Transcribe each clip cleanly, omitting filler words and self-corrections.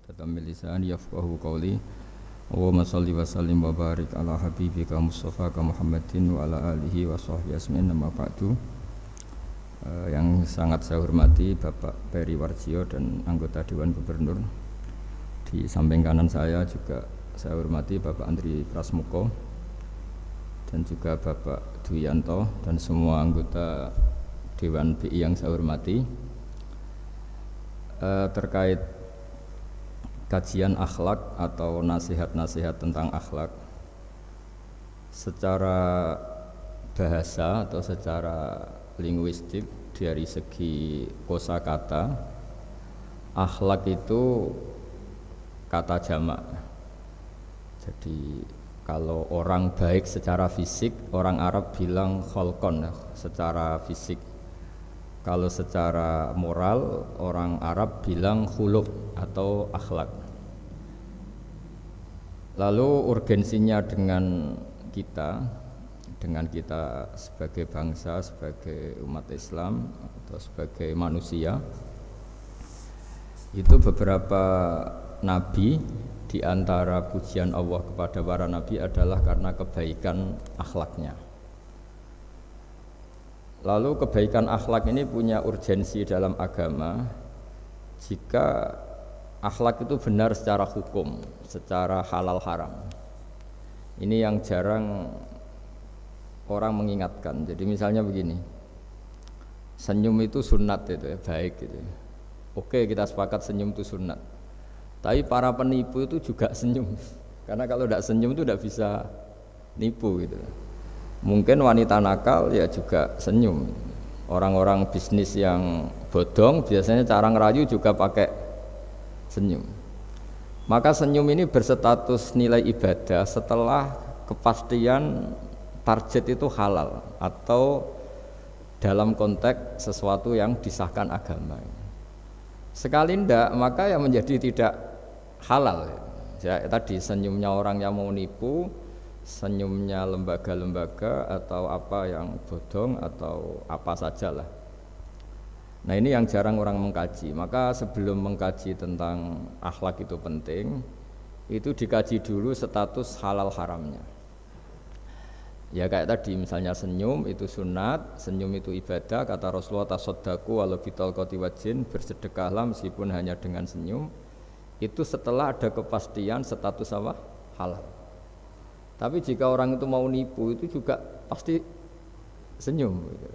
uqdatam min lisani yafqahu qawli. Allahumma shalli wa sallim wa barik ala habibika Mustafa Muhammadin wa ala alihi wa sahbihi asmin. Nama ba'du. Yang sangat saya hormati Bapak Peri Warjio dan anggota Dewan Gubernur. Di samping kanan saya juga saya hormati Bapak Andri Prasmuko dan juga Bapak Duyanto dan semua anggota Dewan BI yang saya hormati. Terkait kajian akhlak atau nasihat-nasihat tentang akhlak secara bahasa atau secara linguistik dari segi kosakata, akhlak itu kata jamak. Jadi kalau orang baik secara fisik, orang Arab bilang kholqon, secara fisik. Kalau secara moral, orang Arab bilang khuluq atau akhlak. Lalu urgensinya dengan kita sebagai bangsa, sebagai umat Islam atau sebagai manusia, itu beberapa nabi, di antara pujian Allah kepada para nabi adalah karena kebaikan akhlaknya. Lalu kebaikan akhlak ini punya urgensi dalam agama jika akhlak itu benar secara hukum, secara halal haram. Ini yang jarang orang mengingatkan. Jadi misalnya begini, senyum itu sunat, itu ya, baik gitu. Oke, kita sepakat senyum itu sunat. Tapi para penipu itu juga senyum, karena kalau tidak senyum itu tidak bisa nipu gitu. Mungkin wanita nakal ya juga senyum. Orang-orang bisnis yang bodong biasanya cara ngerayu juga pakai senyum. Maka senyum ini berstatus nilai ibadah setelah kepastian target itu halal atau dalam konteks sesuatu yang disahkan agama. Sekali ndak, maka yang menjadi tidak halal. Ya, tadi senyumnya orang yang mau nipu, senyumnya lembaga-lembaga atau apa yang bodong atau apa sajalah. Nah, ini yang jarang orang mengkaji. Maka sebelum mengkaji tentang akhlak itu penting, itu dikaji dulu status halal haramnya. Ya kayak tadi misalnya senyum itu sunat, senyum itu ibadah, kata Rasulullah tasaddaqu walau bitalqati wajhin, bersedekahlah meskipun hanya dengan senyum. Itu setelah ada kepastian status apa? Halal. Tapi jika orang itu mau nipu itu juga pasti senyum gitu.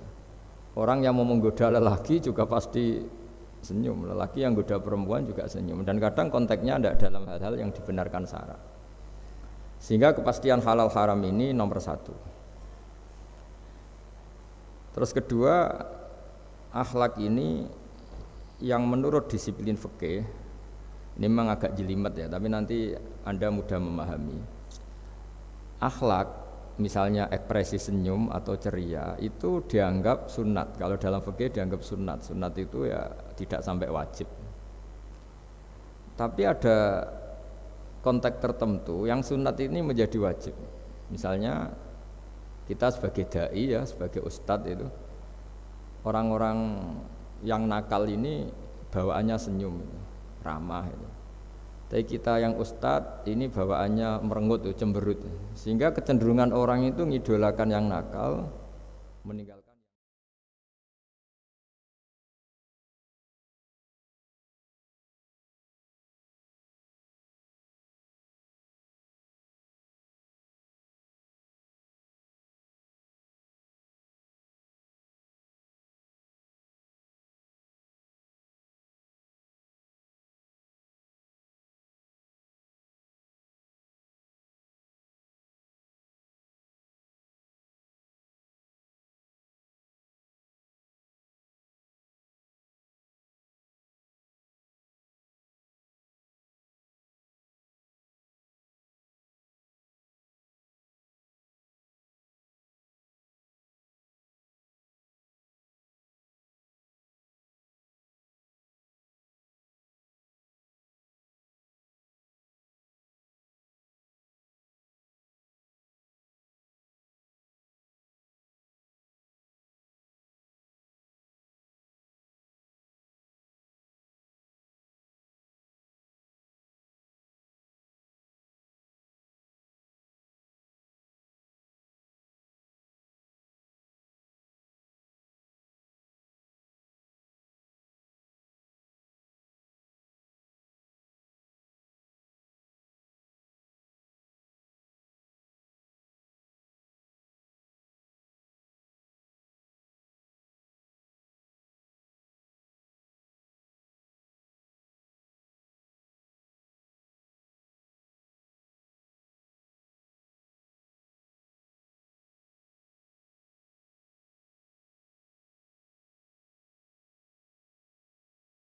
Orang yang mau menggoda lelaki juga pasti senyum, lelaki yang goda perempuan juga senyum, dan kadang konteksnya tidak dalam hal-hal yang dibenarkan syara. Sehingga kepastian halal haram ini nomor satu. Terus kedua, akhlak ini yang menurut disiplin fikih, ini memang agak jelimet ya, tapi nanti Anda mudah memahami. Akhlak, misalnya ekspresi senyum atau ceria, itu dianggap sunat. Kalau dalam fikih dianggap sunat. Sunat itu ya tidak sampai wajib. Tapi ada konteks tertentu yang sunat ini menjadi wajib. Misalnya kita sebagai dai ya, sebagai ustadz itu, orang-orang yang nakal ini bawaannya senyum, ramah itu. Tapi kita yang ustadz ini bawaannya merengut, cemberut. Sehingga kecenderungan orang itu ngidolakan yang nakal, meninggalkan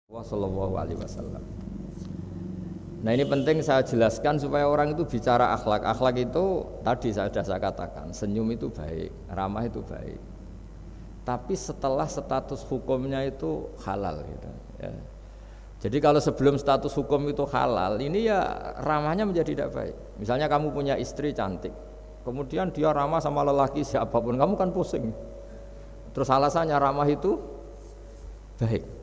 Sallallahu alaihi wasallam. Nah ini penting saya jelaskan supaya orang itu bicara akhlak. Akhlak itu tadi sudah saya katakan, senyum itu baik, ramah itu baik. Tapi setelah status hukumnya itu halal gitu, ya. Jadi kalau sebelum status hukum itu halal, ini ya ramahnya menjadi tidak baik. Misalnya kamu punya istri cantik, kemudian dia ramah sama lelaki siapapun, kamu kan pusing. Terus alasannya ramah itu baik.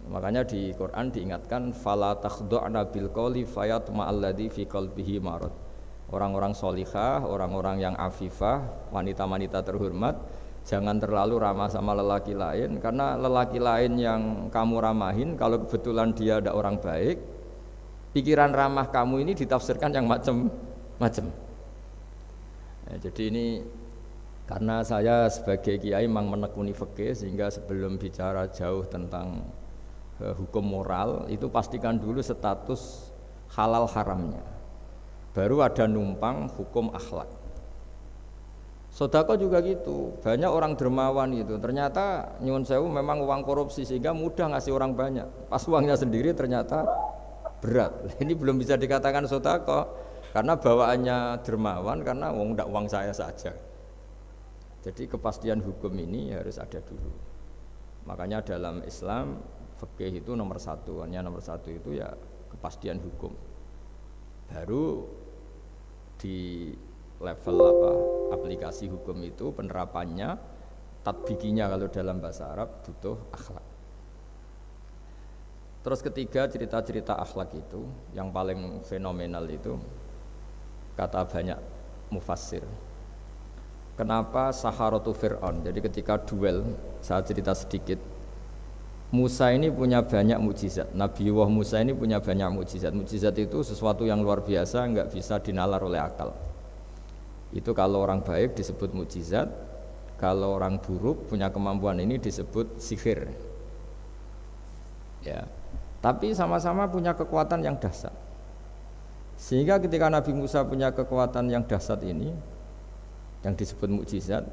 Makanya di Quran diingatkan fala takhdu'na bil qawli fayatma'alladzi fi qalbihi marad. Orang-orang solihah, orang-orang yang afifah, wanita-wanita terhormat, jangan terlalu ramah sama lelaki lain, karena lelaki lain yang kamu ramahin, kalau kebetulan dia ada orang baik, pikiran ramah kamu ini ditafsirkan yang macam-macam. Ya, jadi ini karena saya sebagai kiai memang menekuni fikih, sehingga sebelum bicara jauh tentang hukum moral itu pastikan dulu status halal haramnya, baru ada numpang hukum akhlak. Sodako juga gitu, banyak orang dermawan itu ternyata nyuwun sewu memang uang korupsi sehingga mudah ngasih orang banyak, pas uangnya sendiri ternyata berat. Ini belum bisa dikatakan sodako karena bawaannya dermawan, karena uang saya saja. Jadi kepastian hukum ini harus ada dulu. Makanya dalam Islam fikih itu nomor satu, hanya nomor satu itu ya kepastian hukum. Baru di level aplikasi hukum itu penerapannya, tatbikinya kalau dalam bahasa Arab butuh akhlak. Terus ketiga, cerita-cerita akhlak itu yang paling fenomenal itu kata banyak mufassir. Kenapa Saharatu Fir'aun? Jadi ketika duel, saya cerita sedikit. Musa ini punya banyak mukjizat. Nabi Musa ini punya banyak mukjizat. Mukjizat itu sesuatu yang luar biasa, enggak bisa dinalar oleh akal. Itu kalau orang baik disebut mukjizat, kalau orang buruk punya kemampuan ini disebut sihir. Ya. Tapi sama-sama punya kekuatan yang dahsyat. Sehingga ketika Nabi Musa punya kekuatan yang dahsyat ini, yang disebut mukjizat,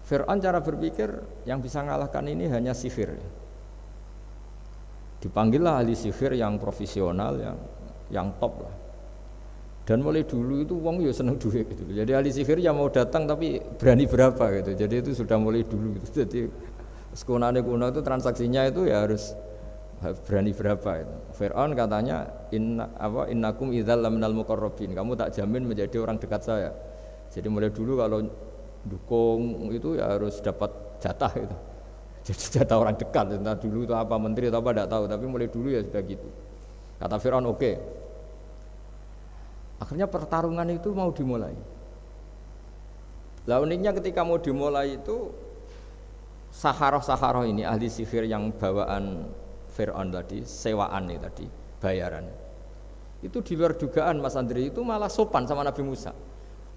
Fir'aun cara berpikir yang bisa mengalahkan ini hanya sihir. Dipanggillah ahli sihir yang profesional, yang top lah. Dan mulai dulu itu wong ya seneng duit gitu. Jadi ahli sihir yang mau datang tapi berani berapa gitu. Jadi itu sudah mulai dulu gitu. Jadi sekunane kuno itu transaksinya itu ya harus berani berapa itu. Fir'aun katanya innakum idzal laminal muqarrabin. Kamu tak jamin menjadi orang dekat saya. Jadi mulai dulu kalau dukung itu ya harus dapat jatah itu. Jadi jatah orang dekat, entah dulu itu apa menteri atau apa tidak tahu, tapi mulai dulu ya sudah gitu. Kata Fir'aun oke. Akhirnya pertarungan itu mau dimulai. Lah uniknya ketika mau dimulai itu saharoh ini ahli sihir yang bawaan Fir'aun tadi, sewaan nih tadi, bayaran. Itu di luar dugaan Mas Andri, itu malah sopan sama Nabi Musa.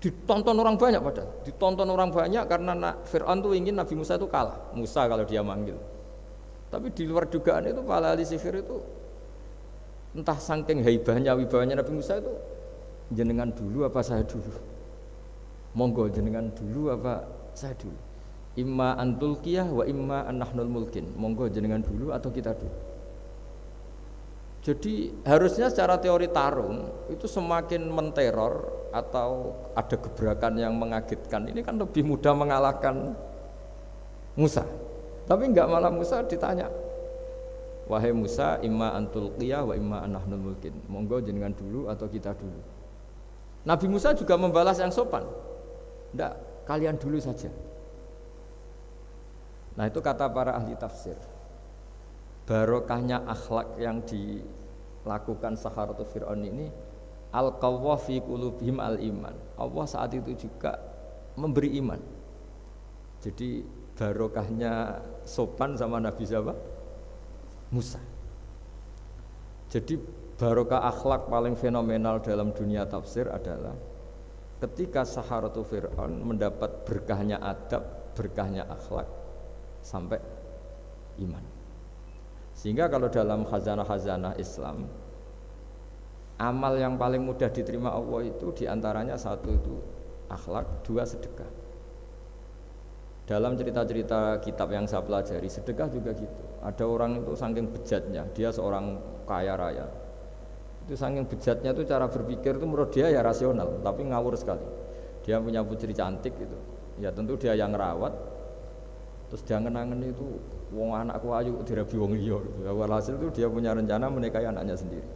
Ditonton orang banyak padahal, ditonton orang banyak karena Fir'aun tuh ingin Nabi Musa itu kalah, Musa kalau dia manggil. Tapi di luar dugaan itu para ahli sihir itu entah saking haibahnya, wibawanya Nabi Musa itu, jenengan dulu apa saya dulu? Monggo jenengan dulu apa saya dulu? Imma antulkiyah wa imma an-nahnul mulkin. Monggo jenengan dulu atau kita dulu. Jadi harusnya secara teori tarung itu semakin menteror atau ada gebrakan yang mengagetkan ini kan lebih mudah mengalahkan Musa. Tapi enggak, malah Musa ditanya, wahai Musa, imma antulqiyah wa imma an-nahnul mulkin. Monggo jenengan dulu atau kita dulu. Nabi Musa juga membalas yang sopan. Enggak, kalian dulu saja. Nah itu kata para ahli tafsir. Barokahnya akhlak yang dilakukan Saharatu Fir'aun ini, al-qawwa fi qulubihim al-iman. Allah saat itu juga memberi iman. Jadi barokahnya sopan sama Nabi siapa? Musa. Jadi barokah akhlak paling fenomenal dalam dunia tafsir adalah ketika Saharatu Fir'aun mendapat berkahnya adab, berkahnya akhlak sampai iman. Sehingga kalau dalam khazanah-khazanah Islam, amal yang paling mudah diterima Allah itu diantaranya satu itu akhlak, dua sedekah. Dalam cerita-cerita kitab yang saya pelajari, sedekah juga gitu. Ada orang itu saking bejatnya, dia seorang kaya raya. Itu saking bejatnya itu cara berpikir itu menurut dia ya rasional, tapi ngawur sekali. Dia punya putri cantik gitu. Ya tentu dia yang ngerawat. Terus dia ngenangen itu wong anakku ayu dirabi wong liya gitu. Walhasil itu dia punya rencana menikahi anaknya sendiri.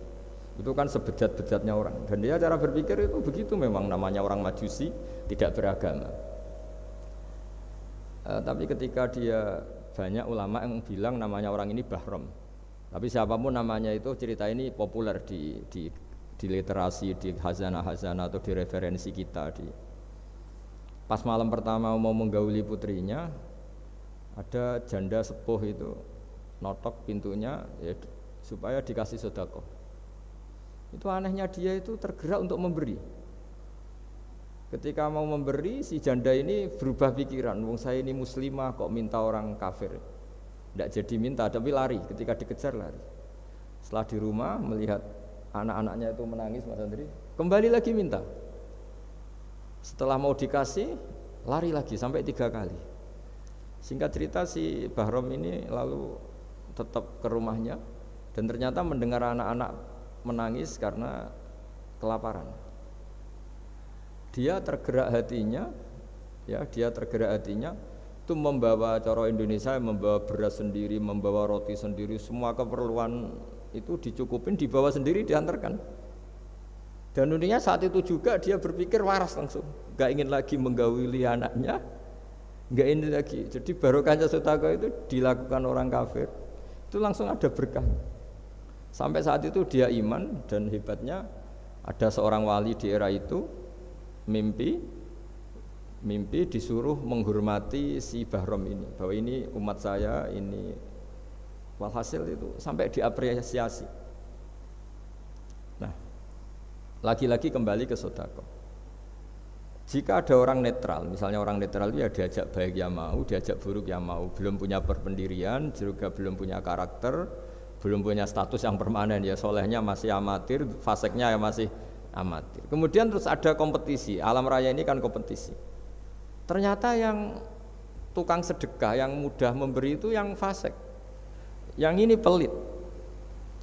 Itu kan sebejat-bejatnya orang. Dan dia cara berpikir itu begitu, memang namanya orang Majusi, tidak beragama. Tapi ketika dia banyak ulama yang bilang namanya orang ini Bahrom. Tapi siapapun namanya itu, cerita ini populer di literasi, di hazanah-hazanah atau di referensi kita. Pas malam pertama mau menggauli putrinya, ada janda sepuh itu notok pintunya ya, supaya dikasih sedekah. Itu anehnya dia itu tergerak untuk memberi. Ketika mau memberi, si janda ini berubah pikiran, wong saya ini muslimah kok minta orang kafir. Tidak jadi minta, tapi lari, ketika dikejar lari. Setelah di rumah melihat anak-anaknya itu menangis, Mas Andri, kembali lagi minta. Setelah mau dikasih, lari lagi sampai 3 kali. Singkat cerita si Bahrom ini lalu tetap ke rumahnya dan ternyata mendengar anak-anak menangis karena kelaparan. Dia tergerak hatinya itu membawa cara Indonesia, membawa beras sendiri, membawa roti sendiri, semua keperluan itu dicukupin, dibawa sendiri, diantarkan. Dan uniknya saat itu juga dia berpikir waras langsung, gak ingin lagi menggauli anaknya, gak ingin lagi. Jadi barokahnya sedekah itu dilakukan orang kafir, itu langsung ada berkah. Sampai saat itu dia iman, dan hebatnya ada seorang wali di era itu mimpi disuruh menghormati si Bahrom ini, bahwa ini umat saya, ini walhasil itu sampai diapresiasi. Nah, lagi-lagi kembali ke sedekah. Jika ada orang netral, misalnya orang netral itu ya diajak baik ya mau, diajak buruk ya mau, belum punya berpendirian, juga belum punya karakter, belum punya status yang permanen, ya solehnya masih amatir, faseknya ya masih amatir. Kemudian terus ada kompetisi, alam raya ini kan kompetisi. Ternyata yang tukang sedekah, yang mudah memberi itu yang fasek, yang ini pelit.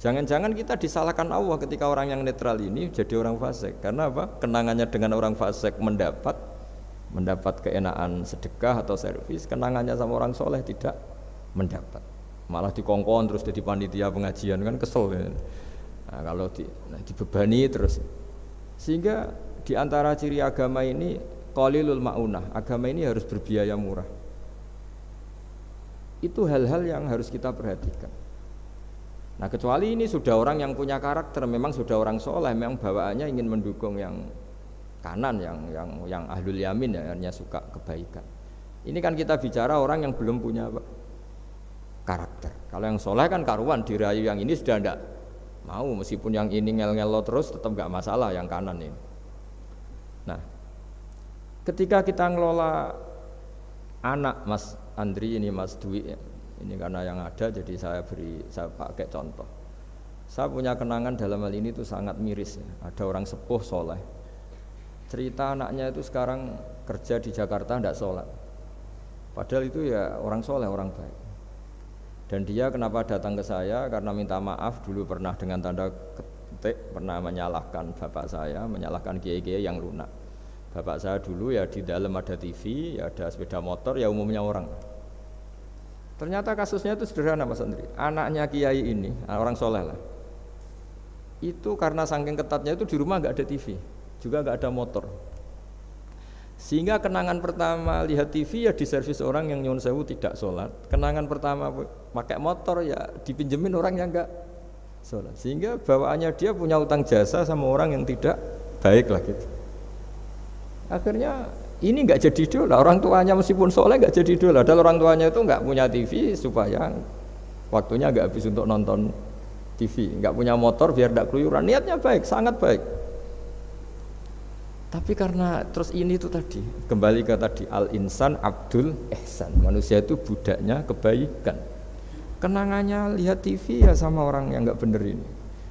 Jangan-jangan kita disalahkan Allah ketika orang yang netral ini jadi orang fasik. Karena apa? Kenangannya dengan orang fasik mendapat keenaan sedekah atau servis, kenangannya sama orang soleh tidak mendapat. Malah dikongkon terus jadi panitia pengajian, kan kesel ya. Nah, kalau dibebani terus. Sehingga di antara ciri agama ini qalilul maunah, agama ini harus berbiaya murah. Itu hal-hal yang harus kita perhatikan. Nah, kecuali ini sudah orang yang punya karakter, memang sudah orang soleh, memang bawaannya ingin mendukung yang kanan, yang ahlul yamin, ya, hanya suka kebaikan. Ini kan kita bicara orang yang belum punya karakter. Kalau yang soleh kan karuan, dirayu yang ini sudah tidak mau, meskipun yang ini ngel-ngelo terus tetap nggak masalah yang kanan ini. Nah, ketika kita ngelola anak Mas Andri ini, Mas Dwi ini karena yang ada jadi saya pakai contoh. Saya punya kenangan dalam hal ini itu sangat miris ya. Ada orang sepuh soleh, cerita anaknya itu sekarang kerja di Jakarta tidak sholat, padahal itu ya orang soleh, orang baik. Dan dia kenapa datang ke saya? Karena minta maaf dulu pernah dengan tanda ketik pernah menyalahkan bapak saya, menyalahkan kiai-kiai yang lunak. Bapak saya dulu ya di dalam ada TV, ya ada sepeda motor, ya umumnya orang. Ternyata kasusnya itu sederhana Mas Andri. Anaknya kiai ini, orang soleh lah, itu karena saking ketatnya itu di rumah nggak ada TV, juga nggak ada motor. Sehingga kenangan pertama lihat TV ya di servis orang yang nyuwun sewu tidak sholat. Kenangan pertama pakai motor ya dipinjemin orang yang enggak sholat. Sehingga bawaannya dia punya utang jasa sama orang yang tidak baik lah gitu. Akhirnya ini enggak jadi idola. Orang tuanya meskipun sholat enggak jadi idola. Dan orang tuanya itu enggak punya TV supaya waktunya enggak habis untuk nonton TV. Enggak punya motor biar enggak keluyuran. Niatnya baik, sangat baik. Tapi karena terus ini tuh tadi kembali ke tadi al-insan abdul ihsan, manusia itu budaknya kebaikan. Kenangannya lihat TV ya sama orang yang nggak bener ini.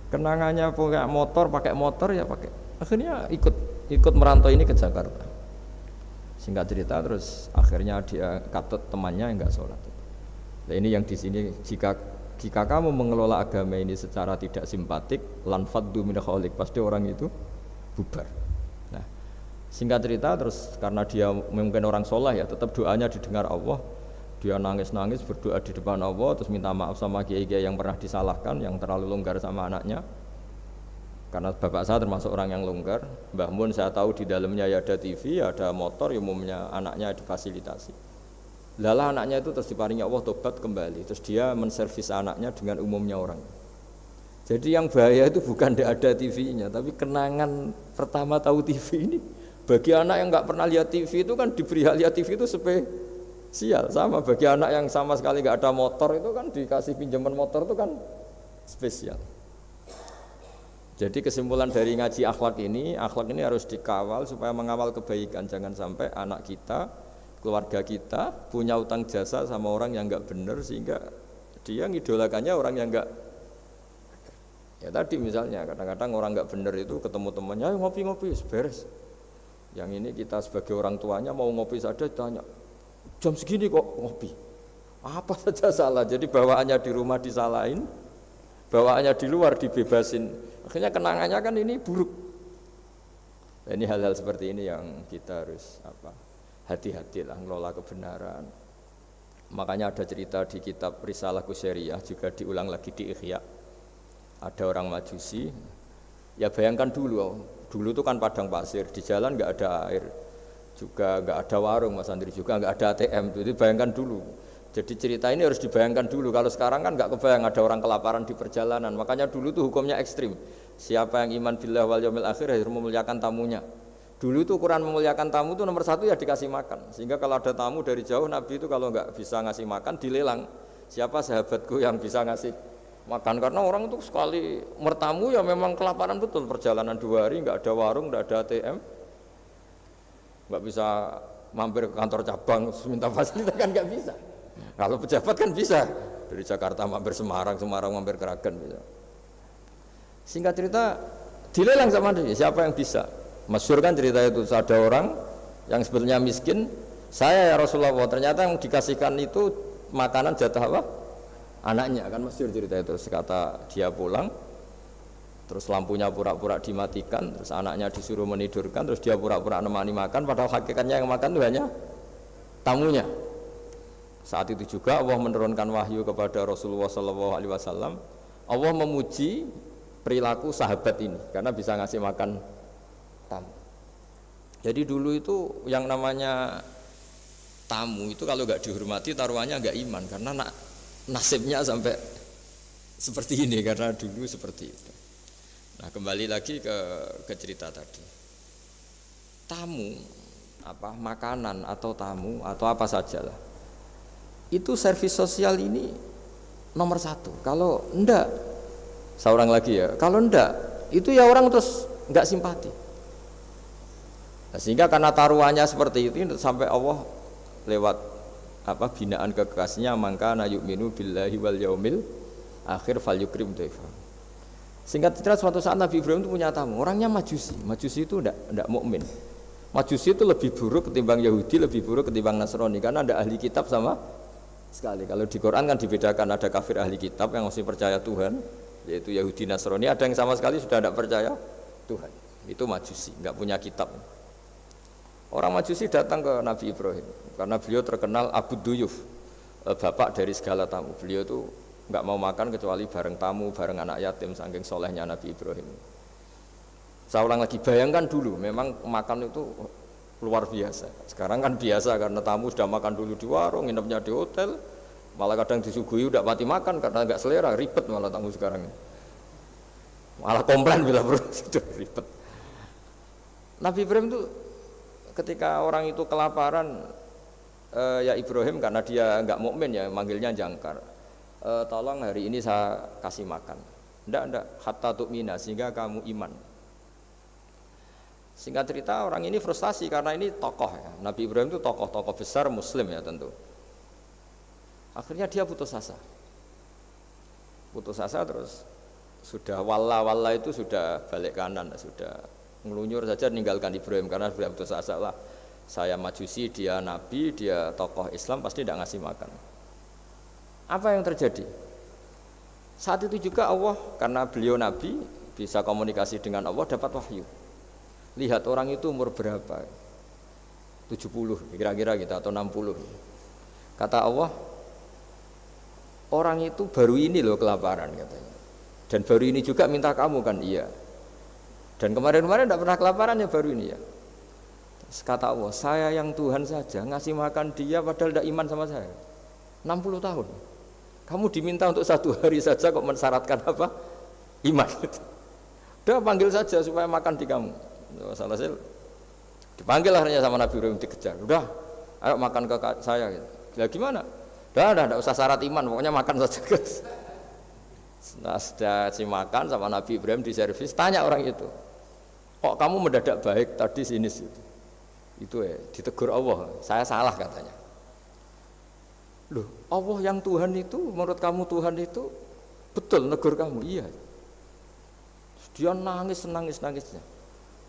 Kenangannya pakai motor ya pakai. Akhirnya ikut merantau ini ke Jakarta. Singkat cerita terus akhirnya dia katut temannya yang enggak sholat. Nah, ini yang di sini jika kamu mengelola agama ini secara tidak simpatik, lan faddu min khalik, pasti orang itu bubar. Nah, singkat cerita terus karena dia mungkin orang soleh ya, tetap doanya didengar Allah. Dia nangis-nangis berdoa di depan Allah, terus minta maaf sama kiai-kiai yang pernah disalahkan, yang terlalu longgar sama anaknya. Karena bapak saya termasuk orang yang longgar. Mbah Mun saya tahu di dalamnya ya ada TV, ada motor, umumnya anaknya difasilitasi. Lalah anaknya itu terus diparingi Allah tobat kembali. Terus dia menservis anaknya dengan umumnya orang. Jadi yang bahaya itu bukan tidak ada TV-nya, tapi kenangan pertama tahu TV ini. Bagi anak yang nggak pernah lihat TV itu kan diberi hak lihat TV itu spesial. Sama bagi anak yang sama sekali nggak ada motor itu kan dikasih pinjaman motor itu kan spesial. Jadi kesimpulan dari ngaji akhlak ini harus dikawal supaya mengawal kebaikan. Jangan sampai anak kita, keluarga kita punya utang jasa sama orang yang enggak benar sehingga dia ngidolakannya orang yang enggak. Ya tadi misalnya kadang-kadang orang enggak benar itu ketemu temannya, ayo ngopi-ngopi, beres. Yang ini kita sebagai orang tuanya mau ngopi saja ditanya, jam segini kok ngopi? Apa saja salah, jadi bawaannya di rumah disalahin, bawaannya di luar dibebasin. Akhirnya kenangannya kan ini buruk. Nah, ini hal-hal seperti ini yang kita harus hati-hatilah ngelola kebenaran. Makanya ada cerita di kitab Risalah Qusyariyah juga diulang lagi di Ihya. Ada orang Majusi. Ya bayangkan dulu itu kan padang pasir, di jalan nggak ada air, juga nggak ada warung Mas Andri, juga nggak ada ATM. Jadi bayangkan dulu. Jadi cerita ini harus dibayangkan dulu. Kalau sekarang kan nggak kebayang ada orang kelaparan di perjalanan. Makanya dulu tuh hukumnya ekstrim. Siapa yang iman billah wal yaumil akhir harus memuliakan tamunya. Dulu tuh ukuran memuliakan tamu itu nomor satu ya dikasih makan. Sehingga kalau ada tamu dari jauh, Nabi itu kalau nggak bisa ngasih makan dilelang. Siapa sahabatku yang bisa ngasih makan? Karena orang itu sekali mertamu ya memang kelaparan betul. Perjalanan 2 hari nggak ada warung, nggak ada ATM, nggak bisa mampir ke kantor cabang minta fasilitas kan nggak bisa. Kalau pejabat kan bisa, dari Jakarta mampir Semarang mampir Kragen bisa. Singkat cerita dilelang sama dia, siapa yang bisa? Masyhur kan cerita itu, ada orang yang sebetulnya miskin, saya ya Rasulullah, ternyata yang dikasihkan itu makanan jatah apa? Anaknya, kan masyhur cerita itu. Sekata dia pulang, terus lampunya pura-pura dimatikan, terus anaknya disuruh menidurkan, terus dia pura-pura nemani makan, padahal hakikatnya yang makan itu hanya tamunya. Saat itu juga Allah menurunkan wahyu kepada Rasulullah SAW. Allah memuji perilaku sahabat ini karena bisa ngasih makan tamu. Jadi dulu itu yang namanya tamu itu kalau nggak dihormati taruhannya nggak iman, karena nasibnya sampai seperti ini karena dulu seperti itu. Nah kembali lagi ke cerita tadi. Tamu makanan atau tamu atau apa sajalah. Itu servis sosial ini nomor 1. Kalau enggak, seorang lagi ya, kalau enggak, itu ya orang terus enggak simpati. Nah, sehingga karena taruhannya seperti itu sampai Allah lewat binaan kekasihnya, maka na yu'minu billahi wal yaumil akhir falyukrim dhaifa. Singkat cerita suatu saat Nabi Ibrahim itu punya tamu, orangnya Majusi. Majusi itu enggak mukmin. Majusi itu lebih buruk ketimbang Yahudi, lebih buruk ketimbang Nasrani karena ada ahli kitab sama sekali. Kalau di Quran kan dibedakan, ada kafir ahli kitab yang masih percaya Tuhan, yaitu Yahudi Nasrani, ada yang sama sekali sudah tidak percaya Tuhan. Itu Majusi, nggak punya kitab. Orang Majusi datang ke Nabi Ibrahim karena beliau terkenal Abu Duyuf, bapak dari segala tamu. Beliau itu nggak mau makan kecuali bareng tamu, bareng anak yatim, saking solehnya Nabi Ibrahim. Saya ulang lagi, bayangkan dulu, memang makan itu luar biasa. Sekarang kan biasa karena tamu sudah makan dulu di warung, nginepnya di hotel, malah kadang disuguhi udah mati makan karena nggak selera, ribet malah tamu sekarang. Malah komplain bila perlu sudah ribet. Nabi Ibrahim itu ketika orang itu kelaparan, ya Ibrahim karena dia nggak mukmin ya manggilnya jangkar. Tolong hari ini saya kasih makan. Ndak hatta tu'mina, sehingga kamu iman. Singkat cerita orang ini frustasi karena ini tokoh ya. Nabi Ibrahim itu tokoh besar muslim ya tentu. Akhirnya dia putus asa. Putus asa terus sudah walla itu sudah balik kanan, sudah ngelunyur saja meninggalkan Ibrahim karena sudah putus asa lah. saya Majusi, dia Nabi, dia tokoh Islam, pasti tidak ngasih makan. Apa yang terjadi? Saat itu juga Allah, karena beliau Nabi, bisa komunikasi dengan Allah, dapat wahyu. Lihat orang itu umur berapa? 70 kira-kira gitu, atau 60. Kata Allah, orang itu baru ini loh kelaparan katanya. Dan baru ini juga minta kamu kan? Iya. Dan kemarin-kemarin tidak pernah kelaparan ya, baru ini ya. Terus kata Allah, saya yang Tuhan saja ngasih makan dia padahal tidak iman sama saya. 60 tahun. Kamu diminta untuk 1 hari saja kok mensyaratkan apa? Iman. Udah panggil saja supaya makan di kamu. Salah saya dipanggil akhirnya sama Nabi Ibrahim, dikejar. Udah, ayo makan ke saya. Ya gimana? Udah, tidak usah syarat iman, pokoknya makan saja guys. Nah, sudah si makan sama Nabi Ibrahim di servis, tanya orang itu, kok kamu mendadak baik tadi sinis itu ya, ditegur Allah, saya salah katanya. Loh, Allah yang Tuhan itu, menurut kamu Tuhan itu betul negur kamu? Iya. Dia nangis-nangisnya.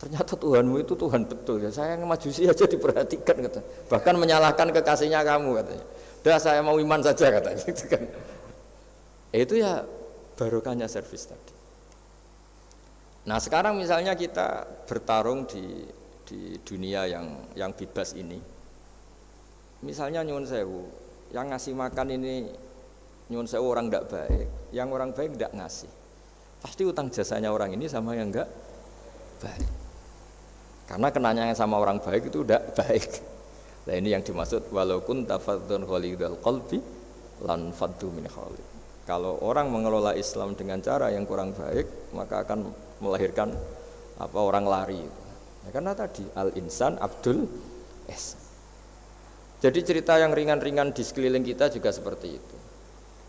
Ternyata Tuhanmu itu Tuhan betul ya. Saya yang Majusi aja diperhatikan katanya. Bahkan menyalahkan kekasihnya kamu katanya. Udah saya mau iman saja katanya gitu kan. Itu ya barokahnya servis tadi. Nah, sekarang misalnya kita bertarung di dunia yang bebas ini. Misalnya nyuwun sewu, yang ngasih makan ini nyuwun sewu orang tidak baik, yang orang baik tidak ngasih. Pasti utang jasanya orang ini sama yang enggak baik. Karena kenanya sama orang baik itu udah baik. Nah, ini yang dimaksud walaupun tafadzun khalidul qalbi lan faddu min khalid. Kalau orang mengelola Islam dengan cara yang kurang baik, maka akan melahirkan orang lari. Ya, karena tadi al-insan abdul es. Jadi cerita yang ringan-ringan di sekeliling kita juga seperti itu.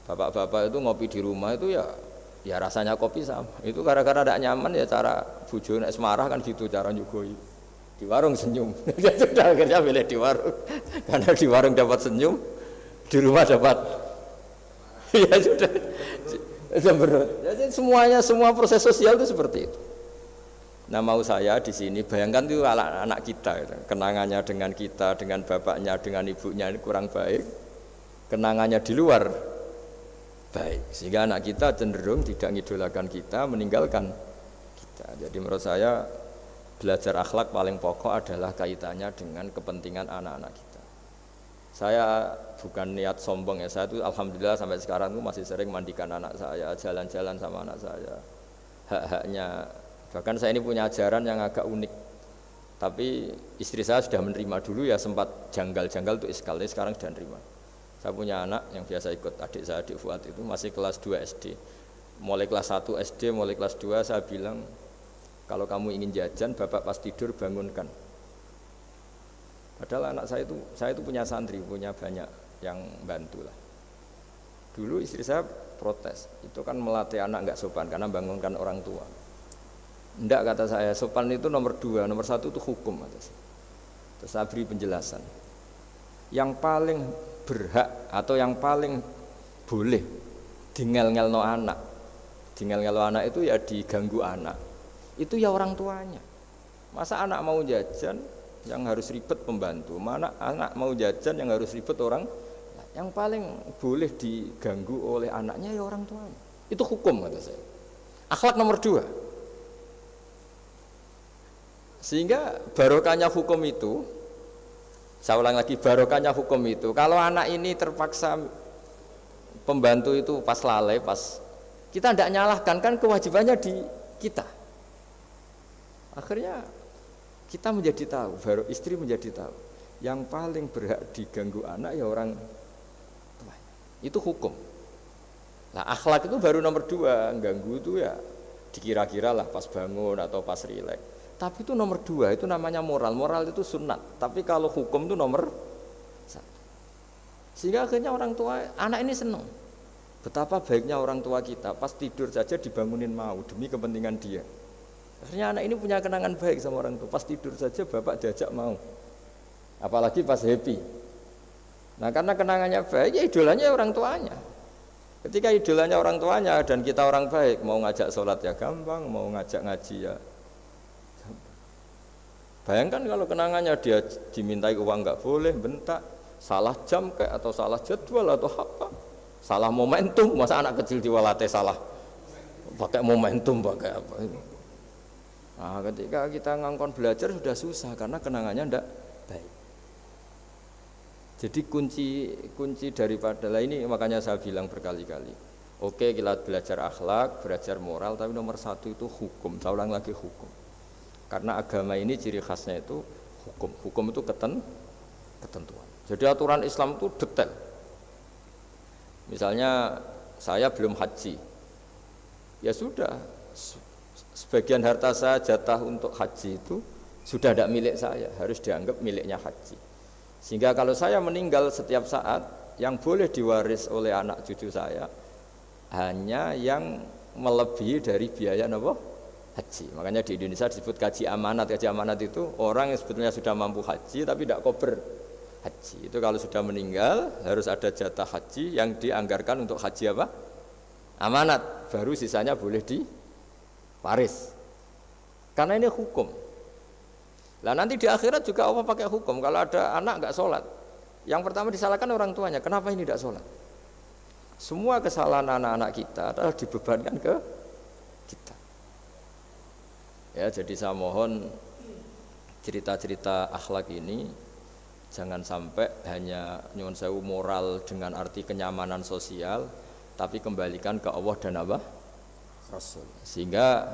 Bapak-bapak itu ngopi di rumah itu ya rasanya kopi sama. Itu gara-gara tidak nyaman ya cara bojo nek semarah kan gitu cara nyugoi. Di warung senyum. Dia sudah akhirnya pilih di warung. Karena di warung dapat senyum, di rumah dapat ya sudah. Jadi semua proses sosial itu seperti itu. Nah, mau saya di sini bayangkan itu anak kita gitu. Kenangannya dengan kita, dengan bapaknya, dengan ibunya ini kurang baik. Kenangannya di luar baik, sehingga anak kita cenderung tidak ngidolakan kita, meninggalkan kita. Jadi menurut saya belajar akhlak paling pokok adalah kaitannya dengan kepentingan anak-anak kita. Saya bukan niat sombong ya, saya itu alhamdulillah sampai sekarang itu masih sering mandikan anak saya, jalan-jalan sama anak saya, hak-haknya. Bahkan saya ini punya ajaran yang agak unik, tapi istri saya sudah menerima. Dulu ya sempat janggal-janggal itu iskal, tapi sekarang sudah menerima. Saya punya anak yang biasa ikut adik saya, adik Fuad itu masih kelas 2 SD. Mulai kelas 1 SD, mulai kelas 2 saya bilang, kalau kamu ingin jajan, bapak pas tidur bangunkan. Padahal anak saya itu punya santri, punya banyak yang bantu lah. Dulu istri saya protes, itu kan melatih anak nggak sopan karena bangunkan orang tua. Enggak, kata saya, sopan itu nomor 2, nomor 1 itu hukum. Terus saya beri penjelasan. Yang paling berhak atau yang paling boleh dingel-ngelno anak, dingel-ngelno anak itu ya diganggu anak, itu ya orang tuanya. Masa anak mau jajan yang harus ribet pembantu, mana anak mau jajan yang harus ribet orang. Yang paling boleh diganggu oleh anaknya ya orang tuanya. Itu hukum kata saya. Akhlak nomor 2. Sehingga barokahnya hukum itu, saya ulang lagi, barokahnya hukum itu, kalau anak ini terpaksa pembantu itu pas lalai, pas kita tidak nyalahkan, kan kewajibannya di kita. Akhirnya kita menjadi tahu, baru istri menjadi tahu, yang paling berhak diganggu anak ya orang tua. Itu hukum. Nah, akhlak itu baru nomor 2, ganggu itu ya dikira-kira lah pas bangun atau pas rileks. Tapi itu nomor 2, itu namanya moral. Moral itu sunat. Tapi kalau hukum itu nomor 1. Sehingga akhirnya orang tua, anak ini senang. Betapa baiknya orang tua kita, pas tidur saja dibangunin mau demi kepentingan dia. Akhirnya anak ini punya kenangan baik sama orang tua. Pas tidur saja bapak diajak mau. Apalagi pas happy. Nah, karena kenangannya baik, ya idolanya orang tuanya. Ketika idolanya orang tuanya dan kita orang baik, mau ngajak sholat ya gampang, mau ngajak ngaji ya. Bayangkan kalau kenangannya dia dimintai uang nggak boleh, bentak, salah jam kayak atau salah jadwal atau apa, salah momentum, masa anak kecil diwalate salah pakai momentum pakai apa itu. Nah, ketika kita ngangkon belajar sudah susah karena kenangannya ndak baik. Jadi kunci daripada ini makanya saya bilang berkali-kali. Oke, kita belajar akhlak, belajar moral, tapi nomor satu itu hukum. Saya ulang lagi hukum. Karena agama ini ciri khasnya itu hukum. Hukum itu ketentuan. Jadi aturan Islam itu detail. Misalnya saya belum haji, ya sudah. Sebagian harta saya jatah untuk haji itu sudah tidak milik saya, harus dianggap miliknya haji. Sehingga kalau saya meninggal setiap saat, yang boleh diwaris oleh anak cucu saya hanya yang melebihi dari biaya haji. Makanya di Indonesia disebut gaji amanat. Gaji amanat itu orang yang sebetulnya sudah mampu haji tapi tidak kober haji. Itu kalau sudah meninggal harus ada jatah haji yang dianggarkan untuk haji apa? Amanat. Baru sisanya boleh diwaris. Karena ini hukum. Lah nanti di akhirat juga Allah pakai hukum. Kalau ada anak nggak sholat, yang pertama disalahkan orang tuanya. Kenapa ini tidak sholat? Semua kesalahan anak-anak kita adalah dibebankan ke kita. Ya, jadi saya mohon cerita-cerita akhlak ini jangan sampai hanya nyuwun sewu moral dengan arti kenyamanan sosial, tapi kembalikan ke Allah dan apa? Rasul. Sehingga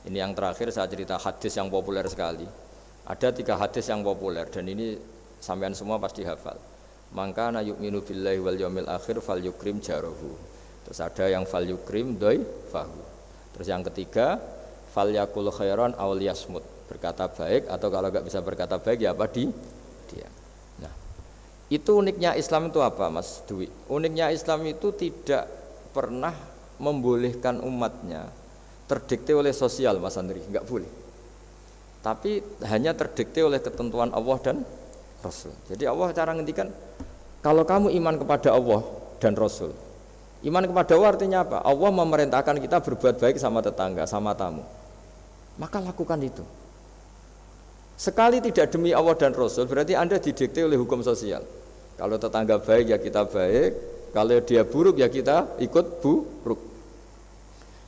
ini yang terakhir saya cerita hadis yang populer sekali. Ada 3 hadis yang populer dan ini sampean semua pasti hafal. Maka na yu'minu billahi wal yaumil akhir fal yukrim jarahu. Terus ada yang fal yukrim dhaifahu. Terus yang ketiga fal yakul khairan aw liyasmut. Berkata baik atau kalau enggak bisa berkata baik ya apa diam. Nah, itu uniknya Islam itu apa Mas Dwi? Uniknya Islam itu tidak pernah membolehkan umatnya terdikte oleh sosial Mas Andri, enggak boleh. Tapi hanya terdikte oleh ketentuan Allah dan Rasul. Jadi Allah cara ngendikan, kalau kamu iman kepada Allah dan Rasul, iman kepada Allah artinya apa? Allah memerintahkan kita berbuat baik sama tetangga, sama tamu, maka lakukan itu. Sekali tidak demi Allah dan Rasul, berarti Anda didikte oleh hukum sosial. Kalau tetangga baik ya kita baik, kalau dia buruk ya kita ikut buruk.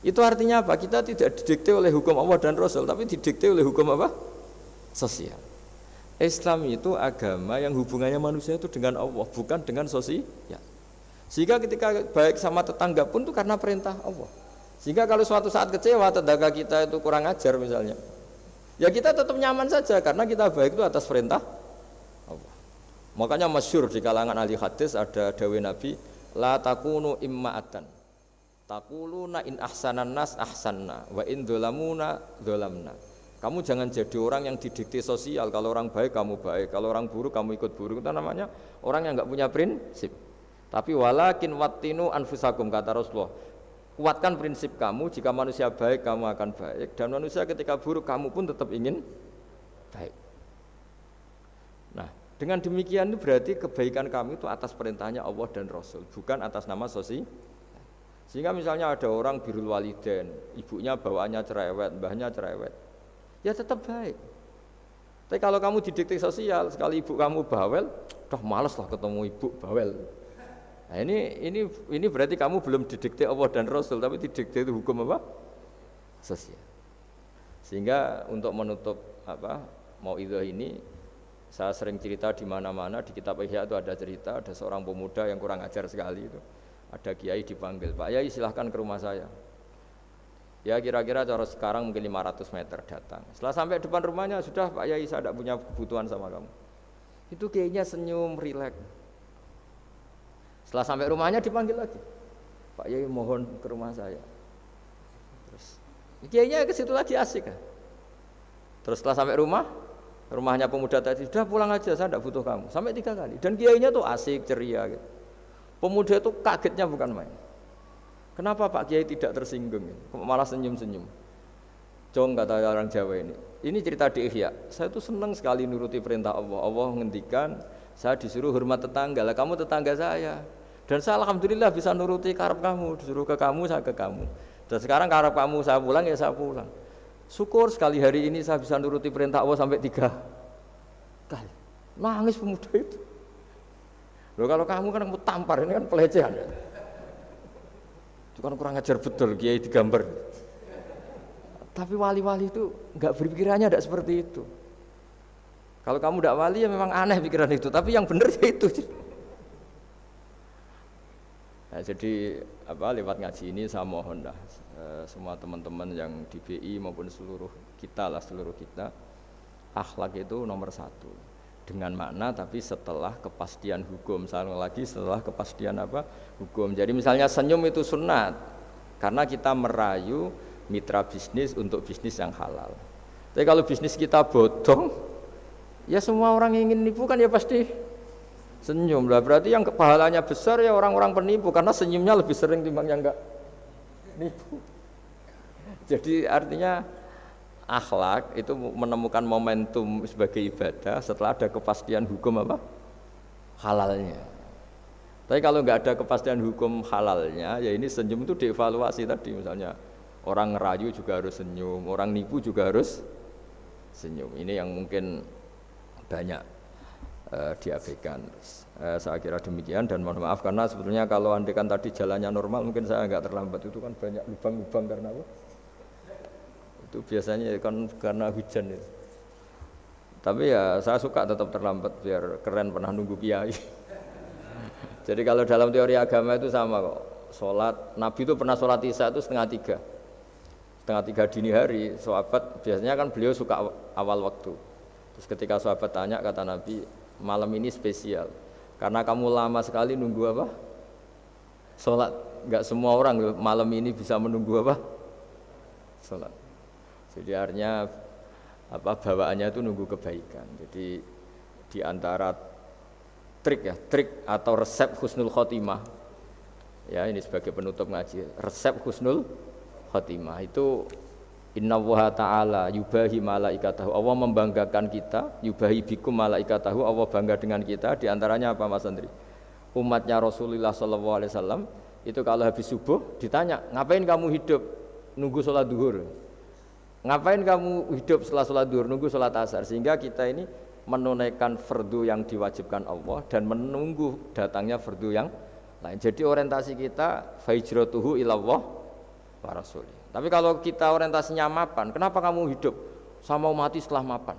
Itu artinya apa? Kita tidak didikte oleh hukum Allah dan Rasul, tapi didikte oleh hukum apa? Sosial. Islam itu agama yang hubungannya manusia itu dengan Allah, bukan dengan sosial. Sehingga ketika baik sama tetangga pun itu karena perintah Allah. Sehingga kalau suatu saat kecewa tetangga kita itu kurang ajar misalnya, ya kita tetap nyaman saja karena kita baik itu atas perintah Allah. Makanya masyhur di kalangan ahli hadis ada dawuh Nabi, la takunu imma'atan. Taquluna in ahsanan nas ahsanna wa in dzalamuna dzalamna. Kamu jangan jadi orang yang didikte sosial. Kalau orang baik kamu baik, kalau orang buruk kamu ikut buruk. Itu namanya orang yang enggak punya prinsip. Tapi walakin wattinu anfusakum, kata Rasulullah. Kuatkan prinsip kamu, jika manusia baik kamu akan baik, dan manusia ketika buruk kamu pun tetap ingin baik. Nah, dengan demikian itu berarti kebaikan kami itu atas perintahnya Allah dan Rasul, bukan atas nama sosial. Sehingga misalnya ada orang birrul walidain, ibunya bawaannya cerewet, mbahnya cerewet, ya tetap baik. Tapi kalau kamu didikte sosial, sekali ibu kamu bawel, males lah ketemu ibu bawel. Nah, ini berarti kamu belum didikte Allah dan Rasul, tapi didikte itu hukum apa? Sosial. Sehingga untuk menutup mauidhah ini, saya sering cerita di mana-mana di kitab Ihya itu ada cerita, ada seorang pemuda yang kurang ajar sekali itu. Ada kiai dipanggil, Pak Yai silahkan ke rumah saya. Ya kira-kira cara sekarang mungkin 500 meter datang. Setelah sampai depan rumahnya, sudah Pak Yai saya tidak punya kebutuhan sama kamu. Itu kiainya senyum, rileks. Setelah sampai rumahnya dipanggil lagi, Pak Yai mohon ke rumah saya. Terus kiainya ke situ lagi asik kan. Terus setelah sampai rumahnya pemuda tadi, sudah pulang aja saya tidak butuh kamu. Sampai 3 kali. Dan kiainya tuh asik, ceria gitu. Pemuda itu kagetnya bukan main. Kenapa Pak Kiai tidak tersinggung? Malah senyum-senyum. Jong kata orang Jawa ini. Ini cerita di Ihya. Saya tuh senang sekali nuruti perintah Allah. Allah menghentikan, saya disuruh hormat tetangga. Lah kamu tetangga saya. Dan saya alhamdulillah bisa nuruti karep kamu. Disuruh ke kamu, saya ke kamu. Dan sekarang karep kamu saya pulang ya saya pulang. Syukur sekali hari ini saya bisa nuruti perintah Allah sampai 3 kali. Nangis pemuda itu. Loh kalau kamu kan kamu tampar, ini kan pelecehan. Itu kan kurang ajar betul, kiai digambar. Tapi wali-wali itu enggak berpikirannya tidak seperti itu. Kalau kamu tidak wali ya memang aneh pikiran itu, tapi yang benar ya itu. Nah, jadi lewat ngaji ini saya mohon dah semua teman-teman yang di BI maupun seluruh kita, akhlak itu nomor 1 dengan makna, tapi setelah kepastian hukum. Lagi setelah kepastian hukum. Jadi misalnya senyum itu sunat karena kita merayu mitra bisnis untuk bisnis yang halal. Tapi kalau bisnis kita bodong, ya semua orang yang ingin nipu kan ya pasti senyum lah. Berarti yang pahalanya besar ya orang-orang penipu, karena senyumnya lebih sering timbang yang enggak nipu. Jadi artinya akhlak itu menemukan momentum sebagai ibadah setelah ada kepastian hukum halalnya. Tapi kalau enggak ada kepastian hukum halalnya, ya ini senyum itu dievaluasi tadi. Misalnya orang ngerayu juga harus senyum, orang nipu juga harus senyum. Ini yang mungkin banyak diabaikan. Saya kira demikian, dan mohon maaf karena sebetulnya kalau andekan tadi jalannya normal mungkin saya agak terlambat. Itu kan banyak lubang-lubang karena itu biasanya kan karena hujan itu. Tapi ya saya suka tetap terlambat biar keren, pernah nunggu kiai. Jadi kalau dalam teori agama itu sama kok. Sholat, Nabi itu pernah sholat isya itu setengah 3 dini hari. Sahabat biasanya kan beliau suka awal waktu. Terus ketika sahabat tanya, kata Nabi, malam ini spesial karena kamu lama sekali nunggu sholat. Enggak semua orang malam ini bisa menunggu sholat. Jadi artinya bawaannya itu nunggu kebaikan. Jadi di antara trik atau resep husnul khotimah, ya ini sebagai penutup ngaji, resep husnul khotimah itu innallaha ta'ala yubahi malaikatahu, Allah membanggakan kita, yubahi bikum malaikatahu, Allah bangga dengan kita. Di antaranya apa Mas Andri? Umatnya Rasulullah SAW itu kalau habis subuh ditanya, ngapain kamu hidup? Nunggu sholat duhur. Ngapain kamu hidup setelah sholat duhur? Nunggu sholat asar. Sehingga kita ini menunaikan fardu yang diwajibkan Allah dan menunggu datangnya fardu yang lain. Jadi orientasi kita fahijratuhu ilallah wa rasulih. Tapi kalau kita orientasinya mapan, kenapa kamu hidup? Saya mau mati setelah mapan,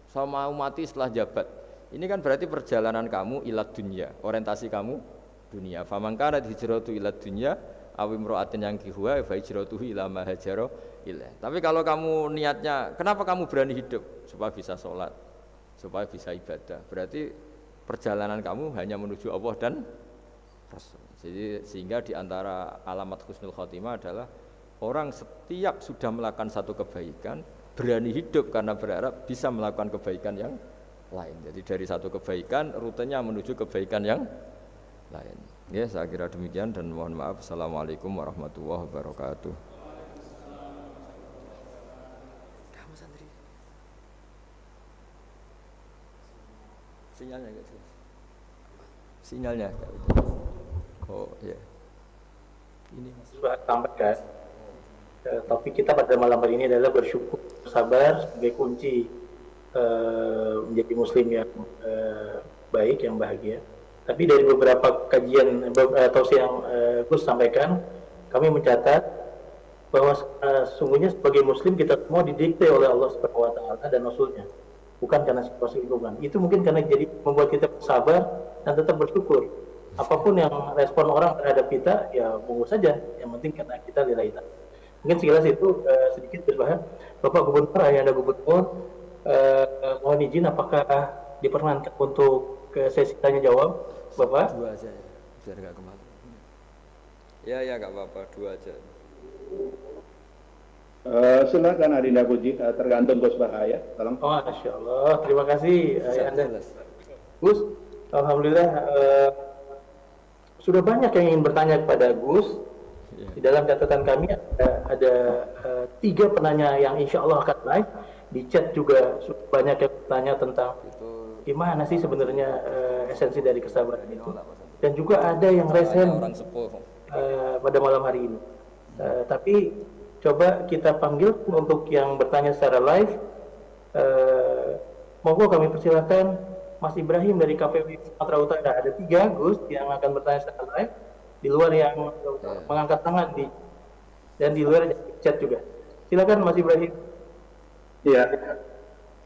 saya mau mati setelah jabat. Ini kan berarti perjalanan kamu ilad dunya, orientasi kamu dunia. Faman kanat hijratu ilad dunya aw imra'atin yankihuha fa hijratuhu ila ma hajara ilaih. Tapi kalau kamu niatnya, kenapa kamu berani hidup? Supaya bisa sholat, supaya bisa ibadah. Berarti perjalanan kamu hanya menuju Allah dan Rasul. Jadi sehingga di antara alamat husnul khotimah adalah orang setiap sudah melakukan satu kebaikan berani hidup karena berharap bisa melakukan kebaikan yang lain. Jadi dari satu kebaikan rutenya menuju kebaikan yang lain. Ya, saya kira demikian dan mohon maaf. Assalamualaikum warahmatullahi wabarakatuh. Sinyalnya enggak jelas. Sinyalnya enggak jelas. Oh ya. Ini sudah sampaikan. Topik kita pada malam hari ini adalah bersyukur, sabar sebagai kunci menjadi muslim yang baik, yang bahagia. Tapi dari beberapa kajian atau yang Gus sampaikan, kami mencatat bahwa sungguhnya sebagai muslim kita semua didikte oleh Allah Subhanahu wa taala dan Rasulnya, bukan karena situasi lingkungan. Itu mungkin karena jadi membuat kita sabar dan tetap bersyukur. Apapun yang respon orang terhadap kita, ya monggo saja. Yang penting karena kita lillahi ta'ala. Mungkin sekilas itu sedikit berbahas. Bapak Gubernur, Ayahanda Gubernur, mohon izin apakah diperkenankan untuk ke sesi tanya jawab, Bapak? 2 aja ya, biar nggak kemana. Ya nggak apa-apa, 2 aja. Silakan Adinda Puji, tergantung Gus Bahaya. Tolong. Oh, Masya Allah, terima kasih Ayahanda. Gus, alhamdulillah sudah banyak yang ingin bertanya kepada Gus. Di dalam catatan kami ada 3 penanya yang insya Allah akan live. Di chat juga banyak yang bertanya tentang gimana sih sebenarnya esensi dari kesabaran itu. Dan juga ada yang resen pada malam hari ini. Tapi Coba kita panggil untuk yang bertanya secara live. Monggo kami persilakan Mas Ibrahim dari KPU Sumatera Utara. Ada 3 Gus yang akan bertanya secara live, di luar yang mengangkat tangan dan di luar chat juga. Silakan Mas Ibrahim. Iya,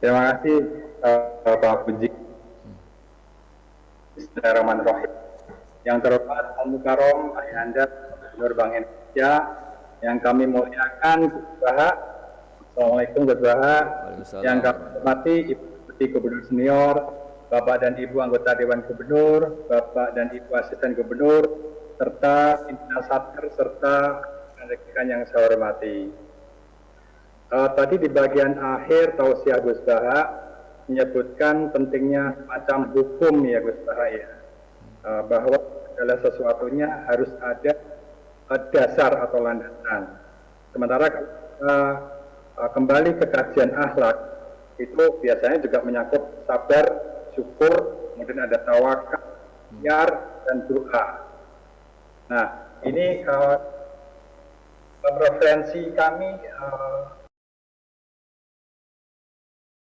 terima kasih Pak Puji. Bismillahirrahmanirrahim. Yang terhormat Al-Mukarram Ayahanda Gubernur Bank Indonesia, yang kami muliakan Gus Baha. Assalamualaikum Gus Baha. Yang kami hormati Ibu Deputi Gubernur Senior, Bapak dan Ibu anggota Dewan Gubernur, Bapak dan Ibu Asisten Gubernur, serta pimpinan Satker serta rekan-rekan yang saya hormati. Tadi di bagian akhir tausiah Gus Baha menyebutkan pentingnya macam hukum ya Gus Baha ya, bahwa segala sesuatunya harus ada dasar atau landasan. Sementara kembali ke kajian akhlak itu biasanya juga menyangkut sabar, syukur, kemudian ada tawakal, ikhtiar, dan doa. Nah, ini referensi kami